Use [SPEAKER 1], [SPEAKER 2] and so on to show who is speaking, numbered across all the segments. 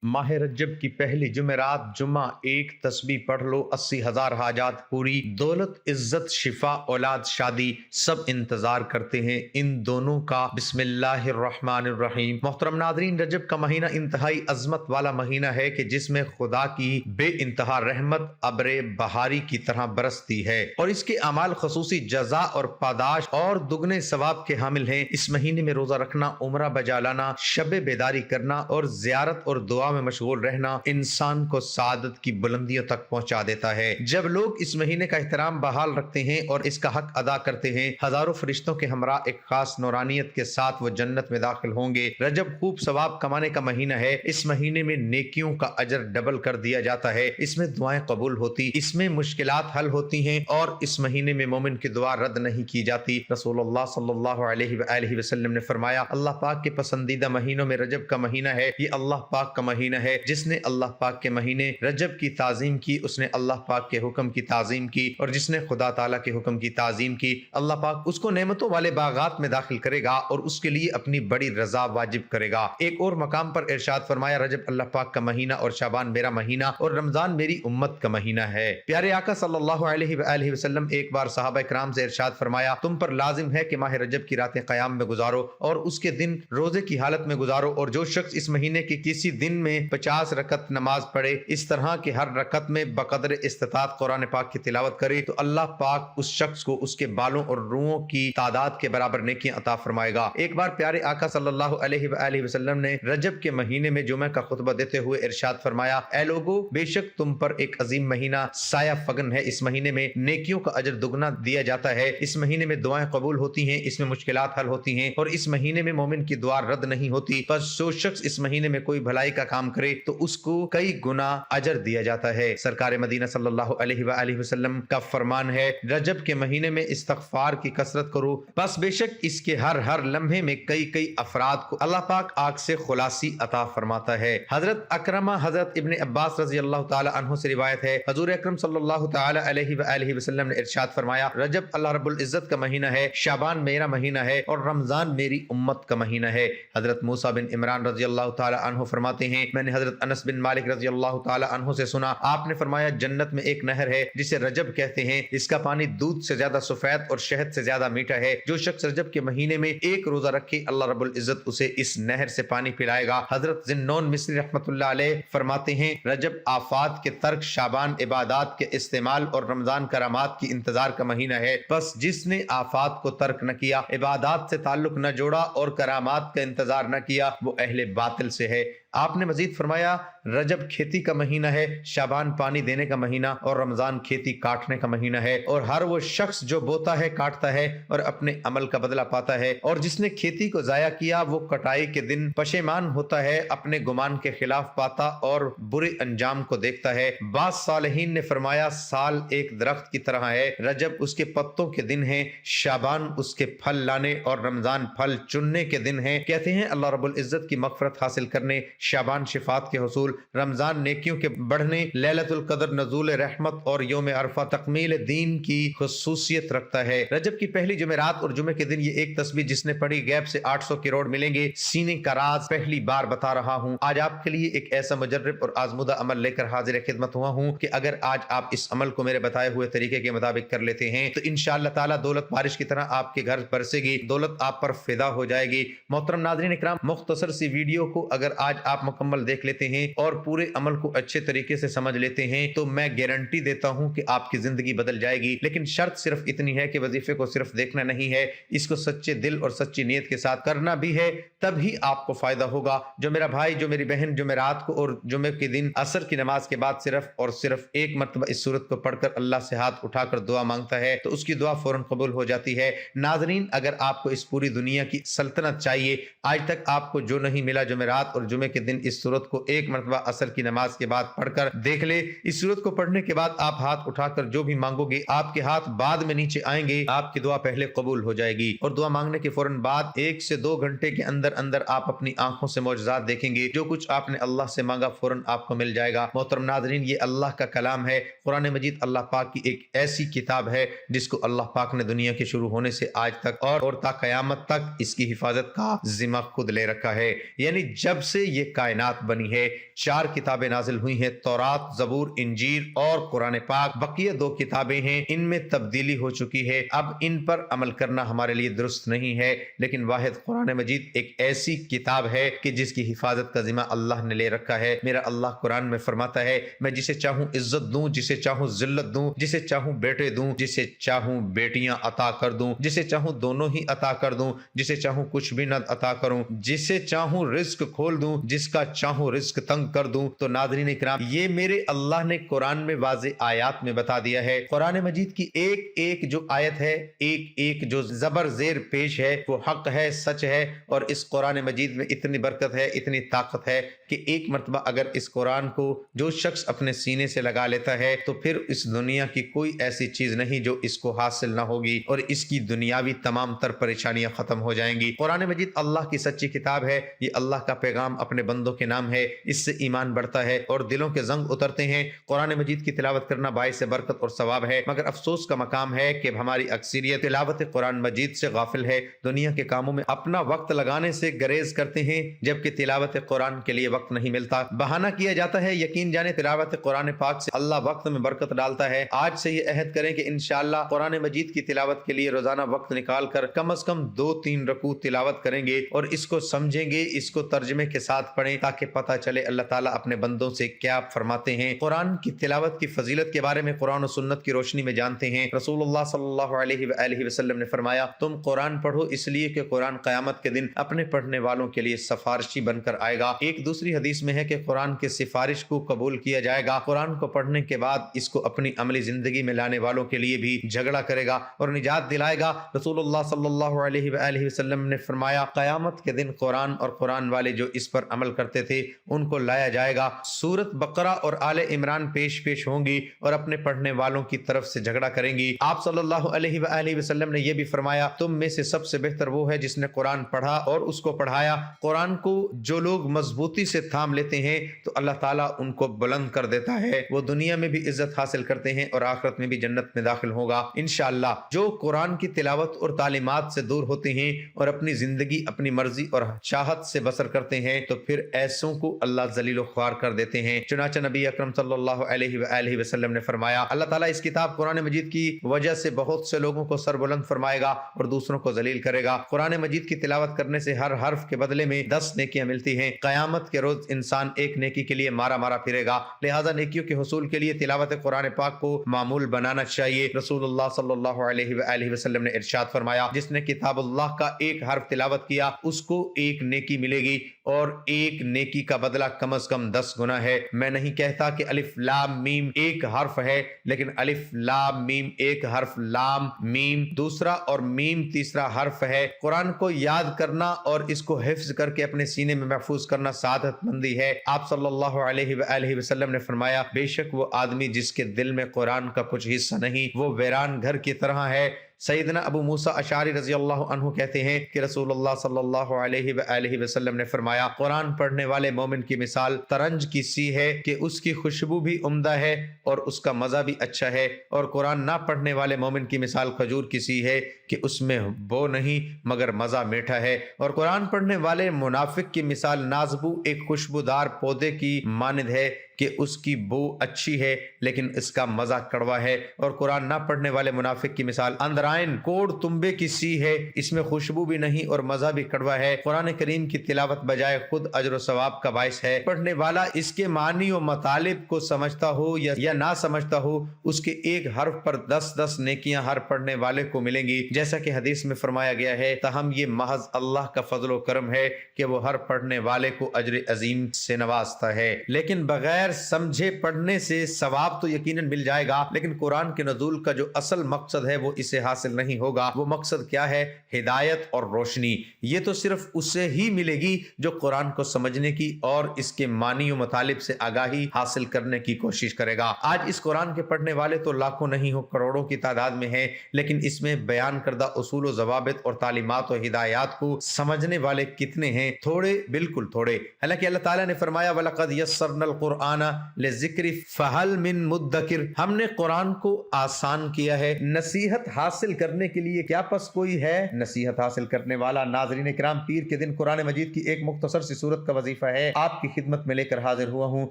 [SPEAKER 1] माह रजब की पहली जुमेरात जुम्मा एक तस्बीह पढ़ लो, 80,000 हाजात पूरी, दौलत इज्जत शिफा औलाद शादी सब इंतजार करते हैं इन दोनों का। बिस्मिल्लाहिर्रहमानिर्रहीम। मोहतरम नादरीन, रजब का महीना इंतहाई अजमत वाला महीना है कि जिसमें खुदा की बे इंतहा रहमत अब्रे बहारी की तरह बरसती है और इसके अमाल खसूसी जजा और पादाश और दुगने सवाब के हामिल हैं। इस महीने में रोजा रखना, उम्रा बजा लाना, शबे बेदारी करना और जियारत और दुआ में मशगूल रहना इंसान को सादत की बुलंदियों तक पहुंचा देता है। जब लोग इस महीने का एहतराम बहाल रखते हैं और इसका हक अदा करते हैं, हजारों फरिश्तों के हमरा एक खास नूरानियत के साथ वो जन्नत में दाखिल होंगे। रजब खूब सवाब कमाने का महीना है। इस महीने में नेकियों का अजर डबल कर दिया जाता है। इसमें दुआएं कबूल होती, इसमें मुश्किलात हल होती हैं और इस महीने में मोमिन की दुआ रद्द नहीं की जाती। रसूलुल्लाह सल्लल्लाहु अलैहि वसल्लम ने फरमाया, अल्लाह पाक के पसंदीदा महीनों में रजब का महीना है। ये अल्लाह पाक का महीना है। जिसने अल्लाह पाक के महीने रजब की ताजीम की, उसने अल्लाह पाक के हुक्म की ताजीम की, और जिसने खुदा ताला के हुक्म की ताजीम की, अल्लाह पाक उसको नेमतों वाले बागात में दाखिल करेगा और उसके लिए अपनी बड़ी रजा वाजिब करेगा। एक और मकाम पर इरशाद फरमाया, रजब अल्लाह पाक का महीना और शाबान मेरा महीना और रमजान मेरी उम्मत का महीना है। प्यारे आका सल्लल्लाहु अलैहि वसल्लम एक बार सहाबा इकराम से इरशाद फरमाया, तुम पर लाजिम है कि माह रजब की रातें क़याम में गुजारो और उसके दिन रोजे की हालत में गुजारो, और जो शख्स इस महीने के किसी दिन में 50 रकत नमाज पढ़े, इस तरह की हर रकत में बकदर इस्तिताअत कुरान पाक की तिलावत करे, तो अल्लाह पाक उस शख्स को उसके बालों और रुओं की तादाद के बराबर नेकियां अता फरमाएगा। एक बार प्यारे आका सल्लल्लाहु अलैहि वसल्लम ने रजब के महीने में जुमे का खुतबा देते हुए इरशाद फरमाया, ऐ लोगो, बेशक तुम पर एक अजीम महीना साया फगन है। इस महीने में नेकियों का अजर दुगना दिया जाता है। इस महीने में दुआएं कबूल होती हैं, इसमें मुश्किलात हल होती हैं और इस महीने में मोमिन की दुआ रद्द नहीं होती। बस जो शख्स इस महीने में कोई भलाई का काम करे तो उसको कई गुना अजर दिया जाता है। सरकार मदीना सल्लल्लाहु अलैहि वसल्लम का फरमान है, रजब के महीने में इस्तगफार की कसरत करो, बस बेशक इसके हर लम्हे में कई कई अफराद को अल्लाह पाक आग से खुलासी अता फरमाता है। हजरत अकरमा हजरत इब्ने अब्बास रजी अल्लाह ताला अन्हु से रिवायत है, हजूर अकरम सल्लल्लाहु ताला अलैहि वसल्लम ने इरशाद फरमाया, रजब अल्लाह रब्बुल इज्जत का महीना है, शाबान मेरा महीना है और रमजान मेरी उम्मत का महीना है। हजरत मूसा बिन इमरान रजी अल्लाह ताला अन्हु फरमाते हैं, मैंने हजरत अनस बिन मालिक रजी अल्लाह ताला अन्हु से सुना, आपने फरमाया, जन्नत में एक नहर है जिसे रजब कहते हैं, इसका पानी दूध से ज्यादा सफेद और शहद से ज्यादा मीठा है। जो शख्स रजब के महीने में एक रोजा रखे, अल्लाह रब्बुल इज्जत उसे इस नहर से पानी पिलाएगा। हजरत जिन्नून मिस्री रहमतुल्लाह अलैह फरमाते हैं, रजब आफात के तर्क, शाबान इबादात के इस्तेमाल और रमजान करामात की इंतजार का महीना है। बस जिसने आफात को तर्क न किया, इबादात से ताल्लुक न जोड़ा और करामात का इंतजार न किया, वो अहले बातिल से है। आपने मजीद फरमाया, रजब खेती का महीना है, शाबान पानी देने का महीना और रमजान खेती काटने का महीना है। और हर वो शख्स जो बोता है, काटता है और अपने अमल का बदला पाता है, और जिसने खेती को जाया किया वो कटाई के दिन पशेमान होता है, अपने गुमान के खिलाफ पाता और बुरे अंजाम को देखता है। बास सालेहीन ने फरमाया, साल एक दरख्त की तरह है, रजब उसके पत्तों के दिन है, शाबान उसके फल लाने और रमजान फल चुनने के दिन है। कहते हैं अल्लाह रब्बुल इज्जत की मगफरत हासिल करने, शाबान शिफात के हुसूल, रमजान नेकियों के बढ़ने, लैलतुल कदर नज़ूल रहमत और यौम अरफा तकमील दीन की खुसूसियत रखता है। रजब की पहली जुमेरात और जुमे के दिन ये एक तस्बीह जिसने पढ़ी गैब से 800 करोड़ मिलेंगे। सीने का राज पहली बार बता रहा हूँ। आज आपके लिए एक ऐसा मुजर्रब और आजमुदा अमल लेकर हाजिर खिदमत हुआ हूँ कि अगर आज आप इस अमल को मेरे बताए हुए तरीके के मुताबिक कर लेते हैं तो इंशाअल्लाह ताला दौलत बारिश की तरह आपके घर बरसेगी, दौलत आप पर फिदा हो जाएगी। मोहतरम नाज़रीन इकराम, मुख्तसर सी वीडियो को अगर आज आप मुकम्मल देख लेते हैं और पूरे अमल को अच्छे तरीके से समझ लेते हैं तो मैं गारंटी देता हूं कि आपकी जिंदगी बदल जाएगी। लेकिन शर्त सिर्फ इतनी है कि वजीफे को सिर्फ देखना नहीं है, इसको सच्चे दिल और सच्ची नीयत के साथ करना भी है, तभी आपको फायदा होगा। जो मेरा भाई, जो मेरी बहन, जो मैं रात को और जुमे के दिन असर की नमाज के बाद सिर्फ और सिर्फ एक मरतबा इस सूरत को पढ़कर अल्लाह से हाथ उठाकर दुआ मांगता है तो उसकी दुआ फौरन कबूल हो जाती है। नाजरीन, अगर आपको इस पूरी दुनिया की सल्तनत चाहिए, आज तक आपको जो नहीं मिला, जो मैं रात और जुमे के दिन इस सूरत को एक मरतबा असर की नमाज के बाद पढ़कर देख ले। इस सूरत को पढ़ने के बाद आप हाथ उठाकर जो भी मांगोगे, आपके हाथ बाद में नीचे आएंगे, आपकी दुआ पहले कबूल हो जाएगी। और दुआ मांगने के फौरन बाद 1 से 2 घंटे के अंदर अंदर आप अपनी आंखों से मौजज़ात देखेंगे। जो कुछ आपने अल्लाह से मांगा फौरन आपको मिल जाएगा। मोहतरम नाज़रीन, ये अल्लाह का कलाम है। कुरान मजीद अल्लाह पाक की एक ऐसी किताब है जिसको अल्लाह पाक ने दुनिया के शुरू होने से आज तक और ता क़यामत तक इसकी हिफाजत का जिम्मा खुद ले रखा है। यानी जब से ये کائنات بنی ہے۔ 4 کتابیں نازل ہوئی ہیں، تورات، زبور، انجیل اور قرآن پاک۔ بقیہ 2 کتابیں ہیں، ان میں تبدیلی ہو چکی ہے، اب ان پر عمل کرنا ہمارے لیے درست نہیں ہے، لیکن واحد قرآن مجید ایک ایسی کتاب ہے کہ جس کی حفاظت کا ذمہ اللہ نے لے رکھا ہے۔ میرا اللہ قرآن میں فرماتا ہے، میں جسے چاہوں عزت دوں، جسے چاہوں ذلت دوں، جسے چاہوں بیٹے دوں، جسے چاہوں بیٹیاں عطا کر دوں، جسے چاہوں دونوں ہی عطا کر دوں، جسے چاہوں کچھ بھی نہ عطا کروں، جسے چاہوں رزق کھول دوں، جس کا چاہوں رزق تنگ کر دوں۔ تو ناظرین اکرام، یہ میرے اللہ نے قرآن میں واضح آیات میں بتا دیا ہے۔ قرآن مجید کی ایک ایک جو آیت ہے، ایک ایک جو زبر زیر پیش ہے، وہ حق ہے، سچ ہے، اور اس قرآن مجید میں اتنی برکت ہے، اتنی طاقت ہے کہ ایک مرتبہ اگر اس قرآن کو جو شخص اپنے سینے سے لگا لیتا ہے تو پھر اس دنیا کی کوئی ایسی چیز نہیں جو اس کو حاصل نہ ہوگی، اور اس کی دنیاوی تمام تر پریشانیاں ختم ہو جائیں گی۔ قرآن مجید اللہ کی سچی کتاب ہے، یہ اللہ کا پیغام اپنے بندوں کے نام ہے، اس سے ایمان بڑھتا ہے اور دلوں کے زنگ اترتے ہیں۔ قرآن مجید کی تلاوت کرنا باعث برکت اور ثواب ہے، مگر افسوس کا مقام ہے کہ ہماری اکثریت تلاوت قرآن مجید سے غافل ہے، دنیا کے کاموں میں اپنا وقت لگانے سے گریز کرتے ہیں، جبکہ تلاوت قرآن کے لیے وقت نہیں ملتا۔ بہانہ کیا جاتا ہے، یقین جانے تلاوت قرآن پاک سے اللہ وقت میں برکت ڈالتا ہے۔ آج سے یہ عہد کریں کہ انشاءاللہ قرآن مجید کی تلاوت کے لیے روزانہ وقت نکال کر کم از کم 2-3 رکوع تلاوت کریں گے اور اس کو سمجھیں گے، اس کو ترجمے کے ساتھ پڑھیں تاکہ پتہ چلے اللہ تعالیٰ اپنے بندوں سے کیا فرماتے ہیں۔ قرآن کی تلاوت کی فضیلت کے بارے میں قرآن و سنت کی روشنی میں جانتے ہیں۔ رسول اللہ صلی اللہ علیہ وآلہ وسلم نے فرمایا، تم قرآن پڑھو اس لیے کہ قرآن قیامت کے دن اپنے پڑھنے والوں کے لیے سفارشی بن کر آئے گا۔ ایک دوسری حدیث میں ہے کہ قرآن کے سفارش کو قبول کیا جائے گا، قرآن کو پڑھنے کے بعد اس کو اپنی عملی زندگی میں لانے والوں کے لیے بھی جھگڑا کرے گا اور نجات دلائے گا۔ رسول اللہ صلی اللہ علیہ وآلہ وسلم نے فرمایا، قیامت کے دن قرآن اور قرآن والے جو اس پر عمل کرتے تھے ان کو لایا جائے گا، سورت بقرہ اور آل عمران پیش ہوں گی اور اپنے پڑھنے والوں کی طرف سے جھگڑا کریں گی۔ آپ صلی اللہ علیہ وآلہ وسلم نے یہ بھی فرمایا، تم میں سے سب سے بہتر وہ ہے جس نے قرآن پڑھا اور اس کو پڑھایا۔ قرآن کو جو لوگ مضبوطی سے تھام لیتے ہیں تو اللہ تعالیٰ ان کو بلند کر دیتا ہے، وہ دنیا میں بھی عزت حاصل کرتے ہیں اور آخرت میں بھی جنت میں داخل ہوگا انشاءاللہ۔ جو قرآن کی تلاوت اور تعلیمات سے دور ہوتے ہیں اور اپنی زندگی اپنی مرضی اور چاہت سے بسر کرتے ہیں تو پھر ایسوں کو اللہ ذلیل و خوار کر دیتے ہیں۔ چنانچہ نبی اکرم صلی اللہ علیہ وآلہ وسلم نے فرمایا، اللہ تعالیٰ اس کتاب قرآن مجید کی وجہ سے بہت سے لوگوں کو سر بلند فرمائے گا اور دوسروں کو ذلیل کرے گا۔ قرآن مجید کی تلاوت کرنے سے ہر حرف کے بدلے میں 10 نیکیاں ملتی ہیں۔ قیامت کے روز انسان ایک نیکی کے لیے مارا پھرے گا، لہذا نیکیوں کے حصول کے لیے تلاوت قرآن پاک کو معمول بنانا چاہیے۔ رسول اللہ صلی اللہ علیہ وآلہ وسلم نے ارشاد فرمایا، جس نے کتاب اللہ کا ایک حرف تلاوت کیا اس کو ایک نیکی ملے گی اور ایک نیکی کا بدلہ کم از کم 10 گنا ہے۔ میں نہیں کہتا کہ الف لام میم ایک حرف ہے، لیکن الف لام میم ایک حرف، لام میم دوسرا اور میم تیسرا حرف ہے۔ قرآن کو یاد کرنا اور اس کو حفظ کر کے اپنے سینے میں محفوظ کرنا سعادت مندی ہے۔ آپ صلی اللہ علیہ وآلہ وسلم نے فرمایا، بے شک وہ آدمی جس کے دل میں قرآن کا کچھ حصہ نہیں، وہ ویران گھر کی طرح ہے۔ سیدنا ابو موسیٰ اشعری رضی اللہ عنہ کہتے ہیں کہ رسول اللہ صلی اللہ علیہ وآلہ وسلم نے فرمایا، قرآن پڑھنے والے مومن کی مثال ترنج کی سی ہے کہ اس کی خوشبو بھی عمدہ ہے اور اس کا مزہ بھی اچھا ہے، اور قرآن نہ پڑھنے والے مومن کی مثال کھجور کی سی ہے کہ اس میں بو نہیں مگر مزہ میٹھا ہے، اور قرآن پڑھنے والے منافق کی مثال نازبو ایک خوشبودار پودے کی مانند ہے کہ اس کی بو اچھی ہے لیکن اس کا مزہ کڑوا ہے، اور قرآن نہ پڑھنے والے منافق کی مثال اندرائن کوڑ تنبے کی سی ہے، اس میں خوشبو بھی نہیں اور مزہ بھی کڑوا ہے۔ قرآن کریم کی تلاوت بجائے خود اجر و ثواب کا باعث ہے۔ پڑھنے والا اس کے معنی و مطالب کو سمجھتا ہو یا نہ سمجھتا ہو، اس کے ایک حرف پر 10 نیکیاں ہر پڑھنے والے کو ملیں گی، جیسا کہ حدیث میں فرمایا گیا ہے۔ تاہم یہ محض اللہ کا فضل و کرم ہے کہ وہ ہر پڑھنے والے کو اجر عظیم سے نوازتا ہے، لیکن بغیر سمجھے پڑھنے سے ثواب تو یقیناً مل جائے گا، لیکن قرآن کے نزول کا جو اصل مقصد ہے وہ اسے حاصل نہیں ہوگا۔ وہ مقصد کیا ہے؟ ہدایت اور روشنی۔ یہ تو صرف اسے ہی ملے گی جو قرآن کو سمجھنے کی اور اس کے معنی و مطالب سے آگاہی حاصل کرنے کی کوشش کرے گا۔ آج اس قرآن کے پڑھنے والے تو لاکھوں نہیں ہو کروڑوں کی تعداد میں ہیں، لیکن اس میں بیان کردہ اصول و ضوابط اور تعلیمات و ہدایات کو سمجھنے والے کتنے ہیں؟ تھوڑے، بالکل تھوڑے۔ حالانکہ اللہ تعالیٰ نے فرمایا وَلَقَدْ يَسَّرْنَا الْقُرْآنَ कुराना लिज़िक्रि फहल मिन मुद्दकिर, हमने कुरान को आसान किया है नसीहत हासिल करने के लिए, क्या पस कोई है नसीहत हासिल करने वाला। नाज़रीन किराम, पीर के दिन कुरान मजीद की एक मुख्तसर सी सूरत का वजीफा है आपकी खिदमत में लेकर हाजिर हुआ हूँ।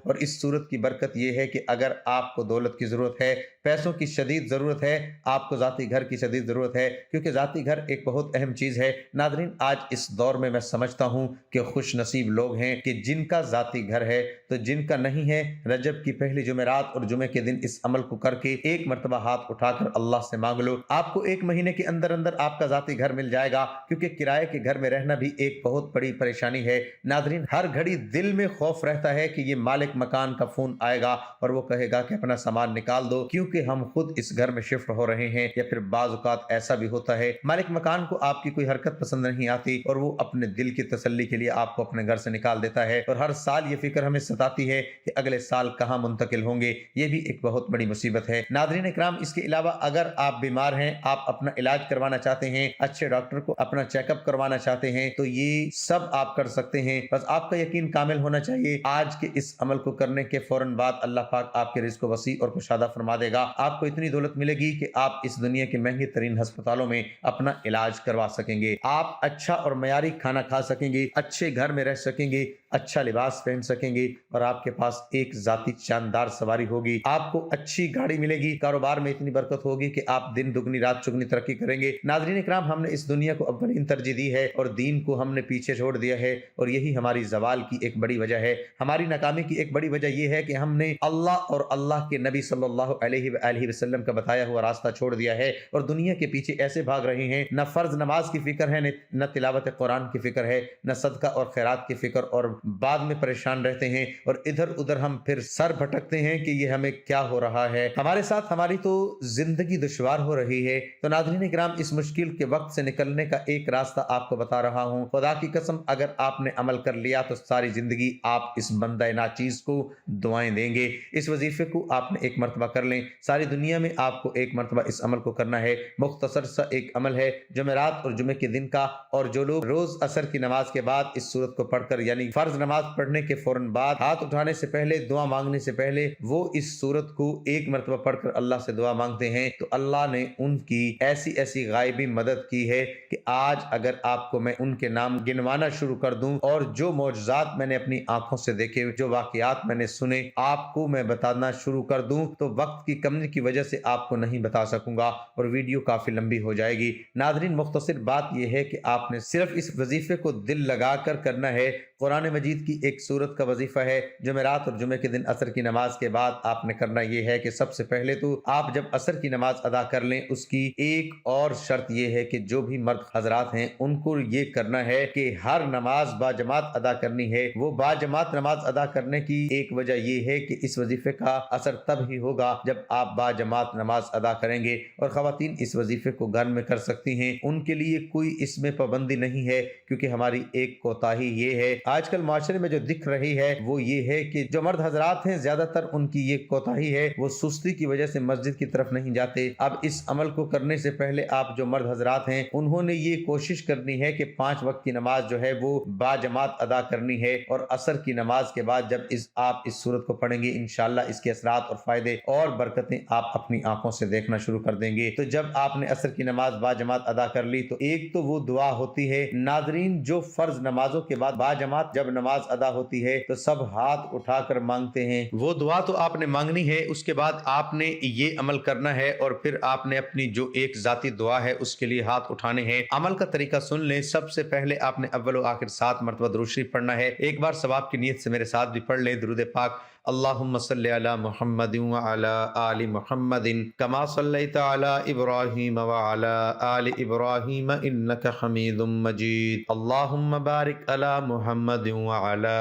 [SPEAKER 1] और इस सूरत की बरकत यह है कि अगर आपको दौलत की जरूरत है, पैसों की शदीद जरूरत है, आपको जाती घर की शदीद जरूरत है, क्योंकि जाती घर एक बहुत अहम चीज है। नाज़रीन, आज इस दौर में मैं समझता हूँ कि खुश नसीब लोग हैं कि जिनका जाती घर है, तो जिनका नहीं है, रजब की पहली जुमेरात और जुमे के दिन इस अमल को करके एक मरतबा हाथ उठाकर अल्लाह से मांग लो। आपको एक महीने के अंदर अंदर आपका जाती घर मिल जाएगा, क्योंकि किराए के घर में रहना भी एक बहुत बड़ी परेशानी है। नाज़रीन, हर घड़ी दिल में खौफ रहता है कि ये मालिक मकान का फोन आएगा और वो कहेगा कि अपना सामान निकाल दो, क्योंकि हम खुद इस घर में शिफ्ट हो रहे हैं। या फिर बाज़ औक़ात ऐसा भी होता है मालिक मकान को आपकी कोई हरकत पसंद नहीं आती और वो अपने दिल की तसल्ली के लिए आपको अपने घर से निकाल देता है। और हर साल ये फिक्र हमें सताती है कि अगले साल कहाँ मुंतकिल होंगे। ये भी एक बहुत बड़ी मुसीबत है। नाज़रीन इकराम, इसके अलावा अगर आप बीमार हैं, आप अपना इलाज करवाना चाहते हैं, अच्छे डॉक्टर को अपना चेकअप करवाना चाहते हैं, तो ये सब आप कर सकते हैं। बस आपका यकीन कामिल होना चाहिए। आज के इस अमल को करने के फौरन बाद अल्लाह पाक आपके रिज़्क़ को वसी और कुशादा फरमा देगा। आपको इतनी दौलत मिलेगी कि आप इस दुनिया के महंगे तरीन अस्पतालों में अपना इलाज करवा सकेंगे। आप अच्छा और मयारी खाना खा सकेंगे, अच्छे घर में रह सकेंगे, अच्छा लिबास पहन सकेंगे और आपके पास एक जाती शानदार सवारी होगी। आपको अच्छी गाड़ी मिलेगी, कारोबार में इतनी बरकत होगी कि आप दिन दुगनी रात चुगनी तरक्की करेंगे। नाज़रीन इकराम, हमने इस दुनिया को अव्वलीन तरजीह दी है और दीन को हमने पीछे छोड़ दिया है, और यही हमारी ज़वाल की एक बड़ी वजह है। हमारी नाकामी की एक बड़ी वजह यह है कि हमने अल्लाह और अल्लाह के नबी सल्लल्लाहु अलैहि वसल्लम का बताया हुआ रास्ता छोड़ दिया है और दुनिया के पीछे ऐसे भाग रहे हैं। न फर्ज नमाज की फिक्र है, न तिलावत कुरान की फिक्र है, न सदका और खैरात की फिक्र, और बाद में परेशान रहते हैं और इधर उधर हम फिर सर भटकते हैं कि ये हमें क्या हो रहा है, हमारे साथ हमारी तो जिंदगी दुश्वार हो रही है। तो नाज़रीन इकराम, इस मुश्किल के वक्त से निकलने का एक रास्ता आपको बता रहा हूँ। खुदा की कसम, अगर आपने अमल कर लिया तो सारी जिंदगी आप इस बंदा नाचीज को दुआएं देंगे। इस वजीफे को आपने एक मरतबा कर लें, सारी दुनिया में आपको एक मरतबा इस अमल को करना है। मुख्तसर सा एक अमल है जुमेरात और जुमे के दिन का, और जो लोग रोज असर की नमाज के बाद इस सूरत को पढ़कर, यानी फर्ज नमाज पढ़ने के फौरन बाद, हाथ उठाने से पहले, दुआ मांगने से पहले वो इस सूरत को एक मरतबा पढ़कर अल्लाह से दुआ मांगते हैं, तो अल्लाह ने उनकी ऐसी ऐसी गायबी मदद की है कि आज अगर आपको मैं उनके नाम गिनवाना शुरू कर दूं और जो मौजज़ात मैंने अपनी आंखों से देखे, जो वाकयात मैंने सुने, आपको मैं बताना शुरू कर दूं तो वक्त की कमी की वजह से आपको नहीं बता सकूंगा और वीडियो काफी लंबी हो जाएगी। नाज़रीन, मुख्तसर बात यह है कि आपने सिर्फ इस वजीफे को दिल लगाकर करना है। कुरान मजीद की एक सूरत का वजीफा है, जुमेरात और जुमे के दिन असर की नमाज के बाद आपने करना यह है कि सबसे पहले तो आप जब असर की नमाज अदा कर लें, उसकी एक और शर्त यह है कि जो भी मर्द हजरात हैं उनको ये करना है कि हर नमाज बाजमात अदा करनी है। वो बाजमात नमाज अदा करने की एक वजह यह है कि इस वजीफे का असर तब ही होगा जब आप बाजमात नमाज अदा करेंगे। और खवातीन इस वजीफे को घर में कर सकती हैं, उनके लिए कोई इसमें पाबंदी नहीं है, क्योंकि हमारी एक कोताही ये है, आजकल माशरे में जो दिख रही है वो ये है कि जो मर्द हजरात हैं ज्यादातर उनकी ये कोताही है, वो सुस्ती की वजह से मस्जिद की तरफ नहीं जाते। अब इस अमल को करने से पहले आप जो मर्द हजरात हैं उन्होंने ये कोशिश करनी है कि 5 वक्त की नमाज जो है वो बाजमात अदा करनी है, और असर की नमाज के बाद जब आप इस सूरत को पढ़ेंगे, इंशाअल्लाह इसके असरात और फायदे और बरकतें आप अपनी आंखों से देखना शुरू कर देंगे। तो जब आपने असर की नमाज बाजमात अदा कर ली तो एक तो वो दुआ होती है। नाजरीन, जो फर्ज नमाजों के बाद बाजमात जब नमाज अदा होती है तो सब हाथ उठाकर मांगते हैं, वो दुआ तो आपने मांगनी है। उसके बाद आपने ये अमल करना है और फिर आपने अपनी जो एक जाती दुआ है उसके लिए हाथ उठाने हैं। अमल का तरीका सुन लें। सबसे पहले आपने अव्वल व आखिर 7 मरतबा दुरूद शरीफ पढ़ना है। एक बार सवाब की नीयत से मेरे साथ भी पढ़ लें दुरूद पाक। अल्लाहुम्मा सल्ली अला मुहम्मदिन व अला आलि मुहम्मदिन कमा सल्लैता अला इब्राहीम व अला आलि इब्राहीम इन्नका हमीदुम मजीद। अल्लाहुम्मा बारिक अला मुहम्मदिन व अला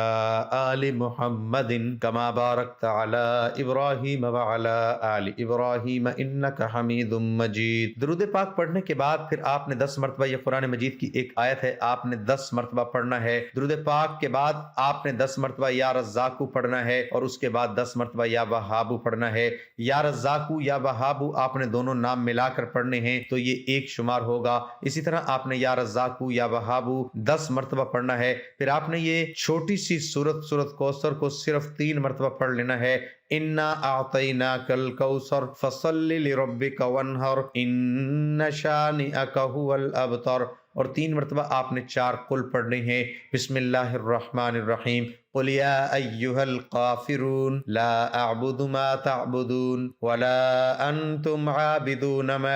[SPEAKER 1] आलि मुहम्मदिन कमा बारकता अला इब्राहीम व अला आलि इब्राहीम इन्नका हमीदुम मजीद। दुरूद पाक पढ़ने के बाद फिर आपने 10 मरतबा, यह कुरान मजीद की एक आयत है, आपने 10 मरतबा पढ़ना है। दुरूद पाक के बाद आपने 10 मरतबा या रज़्ज़ाक़ु पढ़ना है और اس کے بعد 10 مرتبہ یا وہابو پڑھنا ہے۔ یا رزاقو یا وہابو آپ نے دونوں نام ملا کر پڑھنے ہیں تو یہ ایک شمار ہوگا۔ اسی طرح آپ نے یا رزاقو یا وہابو 10 مرتبہ پڑھنا ہے۔ پھر آپ نے یہ چھوٹی سی سورت کوثر کو صرف 3 مرتبہ پڑھ لینا ہے۔ انا اعطیناک الکوثر فصل لربک وانحر ان شانئک هو الابتر، اور 3 مرتبہ آپ نے 4 قل پڑھنے ہیں۔ بسم اللہ الرحمن الرحیم، قل یا ایہا القافرون لا اعبد ما تعبدون ولا انتم عابدون ما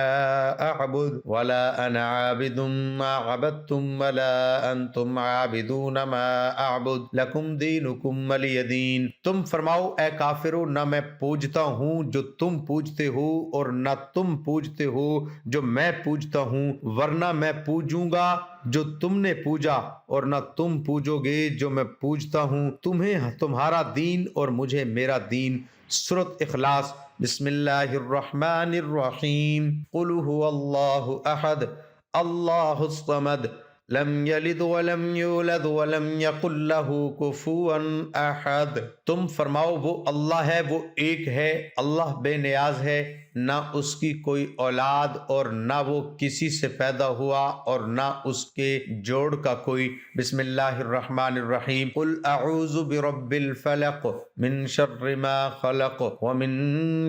[SPEAKER 1] اعبد ولا انا عابد ما عبدتم ولا انتم عابدون ما اعبد لکم دینکم ولی دین۔ تم فرماؤ اے کافرو، نہ میں پوجتا ہوں جو تم پوجتے ہو اور نہ تم پوجتے ہو جو میں پوجتا ہوں، ورنہ میں پوجوں گا جو تم نے پوجا اور نہ تم پوجو گے جو میں پوجتا ہوں، تمہیں تمہارا دین اور مجھے میرا دین۔ سورۃ اخلاص۔ بسم اللہ الرحمن الرحیم، قل هو اللہ احد اللہ الصمد لم یلد ولم یولد ولم یکن لہ کفوا احد۔ تم فرماؤ وہ اللہ ہے، وہ ایک ہے، اللہ بے نیاز ہے، نہ اس کی کوئی اولاد اور نہ وہ کسی سے پیدا ہوا اور نہ اس کے جوڑ کا کوئی۔ بسم اللہ الرحمن الرحیم، قل اعوذ برب الفلق من شر ما خلق ومن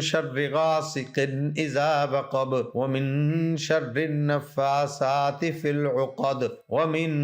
[SPEAKER 1] شر غاسق اذا وقب ومن شر النفاثات في العقد ومن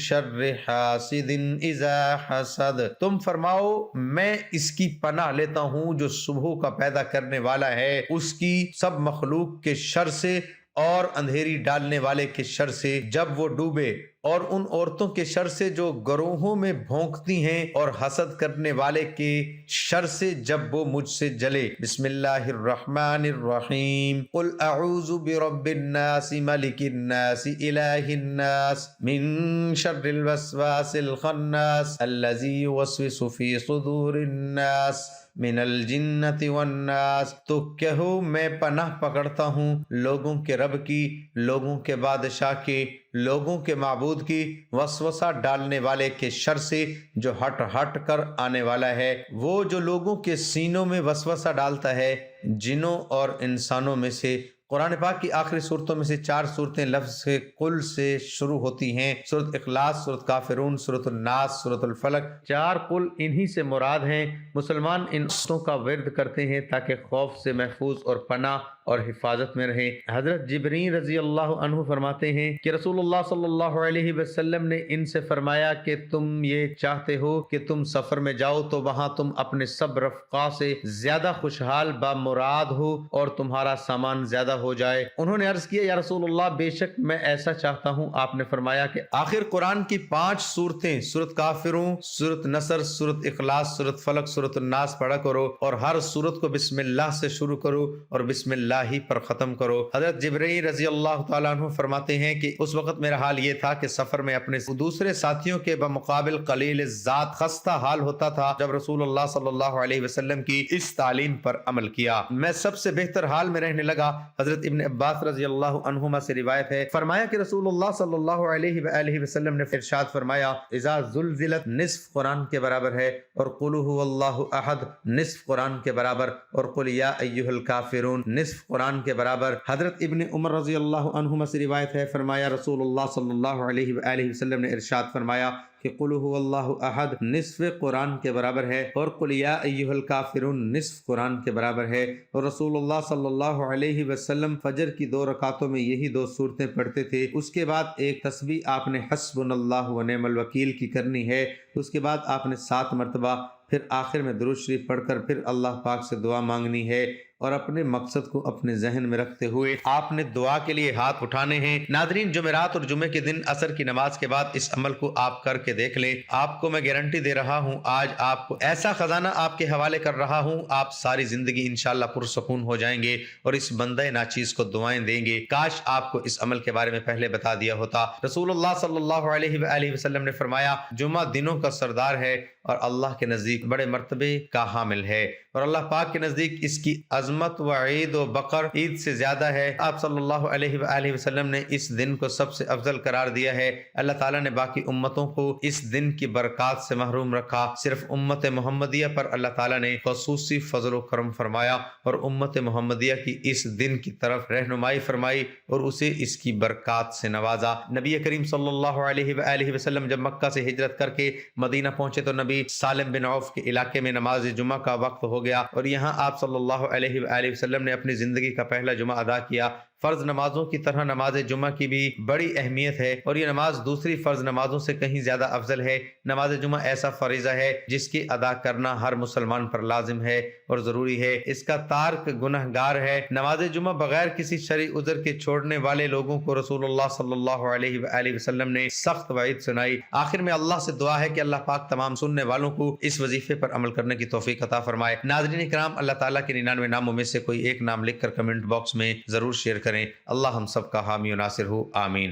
[SPEAKER 1] شر حاسد اذا حسد۔ تم فرماؤ میں اس کی پناہ لیتا ہوں جو صبح کا پیدا کرنے والا ہے، اس کی سب مخلوق کے شر سے اور اندھیری ڈالنے والے کے شر سے جب وہ ڈوبے، اور ان عورتوں کے شر سے جو گروہوں میں بھونکتی ہیں، اور حسد کرنے والے کے شر سے جب وہ مجھ سے جلے۔ بسم اللہ الرحمن الرحیم، قل اعوذ برب الناس ملک الناس الہ الناس من شر الوسواس الخناس الذی یوسوس فی صدور الناس من الجنت والناس۔ تو کہو میں پناہ پکڑتا ہوں لوگوں کے رب کی، لوگوں کے بادشاہ کے، لوگوں کے معبود کی، وسوسہ ڈالنے والے کے شر سے جو ہٹ ہٹ کر آنے والا ہے۔ وہ جو لوگوں کے سینوں میں وسوسہ ڈالتا ہے، جنوں اور انسانوں میں سے۔ قرآن پاک کی آخری صورتوں میں سے 4 صورتیں لفظ قل سے شروع ہوتی ہیں، سورۃ اخلاص، سورۃ کافرون، سورۃ الناس، سورۃ الفلق۔ 4 قل انہی سے مراد ہیں۔ مسلمان ان صورتوں کا ورد کرتے ہیں تاکہ خوف سے محفوظ اور پناہ اور حفاظت میں رہیں۔ حضرت جبرائیل رضی اللہ عنہ فرماتے ہیں کہ رسول اللہ صلی اللہ علیہ وسلم نے ان سے فرمایا کہ تم یہ چاہتے ہو کہ تم سفر میں جاؤ تو وہاں تم اپنے سب رفقا سے زیادہ خوشحال بامراد ہو اور تمہارا سامان زیادہ ہو جائے۔ انہوں نے عرض کیا یا رسول اللہ بے شک میں ایسا چاہتا ہوں۔ آپ نے فرمایا کہ آخر قرآن کی 5 صورتیں، سورۃ کافرون، سورۃ نصر، سورۃ اخلاص، سورۃ فلق، سورۃ الناس پڑھا کرو، اور ہر سورت کو بسم اللہ سے شروع کرو اور بسم اللہ ہی پر ختم کرو۔ حضرت جبرائیل رضی اللہ تعالیٰ عنہ فرماتے ہیں کہ اس وقت میرا حال یہ تھا کہ سفر میں اپنے دوسرے ساتھیوں کے بمقابل قلیل ذات خستہ حال ہوتا تھا جب رسول اللہ صلی اللہ علیہ وسلم کی اس تعلیم پر عمل کیا۔ میں سب سے بہتر حال میں رہنے لگا۔ حضرت ابن عباس رضی اللہ عنہما سے روایت ہے، فرمایا کہ رسول اللہ صلی اللہ علیہ وآلہ وسلم نے ارشاد فرمایا اذا زلزلت نصف قرآن کے برابر ہے، اور قل هو اللہ احد نصف قرآن کے برابر، اور قل یا ایھا الکافرون نصف قرآن کے برابر۔ حضرت ابن عمر رضی اللہ عنہما سے روایت ہے، فرمایا رسول اللہ صلی اللہ علیہ وآلہ وسلم نے ارشاد فرمایا کہ قل هو اللہ احد نصف قرآن کے برابر ہے، اور قل یا ایھا الکافرون نصف قرآن کے برابر ہے۔ اور رسول اللہ صلی اللہ علیہ وسلم فجر کی 2 رکعتوں میں یہی 2 صورتیں پڑھتے تھے۔ اس کے بعد ایک تسبیح آپ نے حسبنا اللہ ونعم الوکیل کی کرنی ہے۔ اس کے بعد آپ نے 7 مرتبہ، پھر آخر میں درود شریف پڑھ کر پھر اللہ پاک سے دعا مانگنی ہے، اور اپنے مقصد کو اپنے ذہن میں رکھتے ہوئے آپ نے دعا کے لیے ہاتھ اٹھانے ہیں۔ ناظرین، جمعرات اور جمعے کے دن عصر کی نماز کے بعد اس عمل کو آپ کر کے دیکھ لیں۔ آپ کو میں گارنٹی دے رہا ہوں، آج آپ کو ایسا خزانہ آپ کے حوالے کر رہا ہوں، آپ ساری زندگی انشاءاللہ پرسکون ہو جائیں گے اور اس بندہ ناچیز کو دعائیں دیں گے۔ کاش آپ کو اس عمل کے بارے میں پہلے بتا دیا ہوتا۔ رسول اللہ صلی اللہ علیہ وآلہ وسلم نے فرمایا جمعہ دنوں کا سردار ہے اور اللہ کے نزدیک بڑے مرتبے کا حامل ہے، اور اللہ پاک کے نزدیک اس کی عظمت و عید و بقر عید سے زیادہ ہے۔ آپ صلی اللہ علیہ وآلہ وسلم نے اس دن کو سب سے افضل قرار دیا ہے۔ اللہ تعالیٰ نے باقی امتوں کو اس دن کی برکات سے محروم رکھا، صرف امت محمدیہ پر اللہ تعالیٰ نے خصوصی فضل و کرم فرمایا اور امت محمدیہ کی اس دن کی طرف رہنمائی فرمائی اور اسے اس کی برکات سے نوازا۔ نبی کریم صلی اللہ علیہ وآلہ وسلم جب مکہ سے ہجرت کر کے مدینہ پہنچے تو نبی سالم بن عوف کے علاقے میں نماز جمعہ کا وقت ہو گیا، اور یہاں آپ صلی اللہ علیہ وآلہ وسلم نے اپنی زندگی کا پہلا جمعہ ادا کیا۔ فرض نمازوں کی طرح نماز جمعہ کی بھی بڑی اہمیت ہے، اور یہ نماز دوسری فرض نمازوں سے کہیں زیادہ افضل ہے۔ نماز جمعہ ایسا فریضہ ہے جس کی ادا کرنا ہر مسلمان پر لازم ہے اور ضروری ہے، اس کا تارک گنہگار ہے۔ نماز جمعہ بغیر کسی شرعی عذر کے چھوڑنے والے لوگوں کو رسول اللہ صلی اللہ علیہ وآلہ وسلم نے سخت وعید سنائی۔ آخر میں اللہ سے دعا ہے کہ اللہ پاک تمام سننے والوں کو اس وظیفے پر عمل کرنے کی توفیق عطا فرمائے۔ ناظرین کرام، اللہ تعالیٰ کے 99 ناموں میں سے کوئی ایک نام لکھ کر کمنٹ باکس میں ضرور شیئر کریں۔ اللہ ہم سب کا حامی و ناصر ہو، آمین۔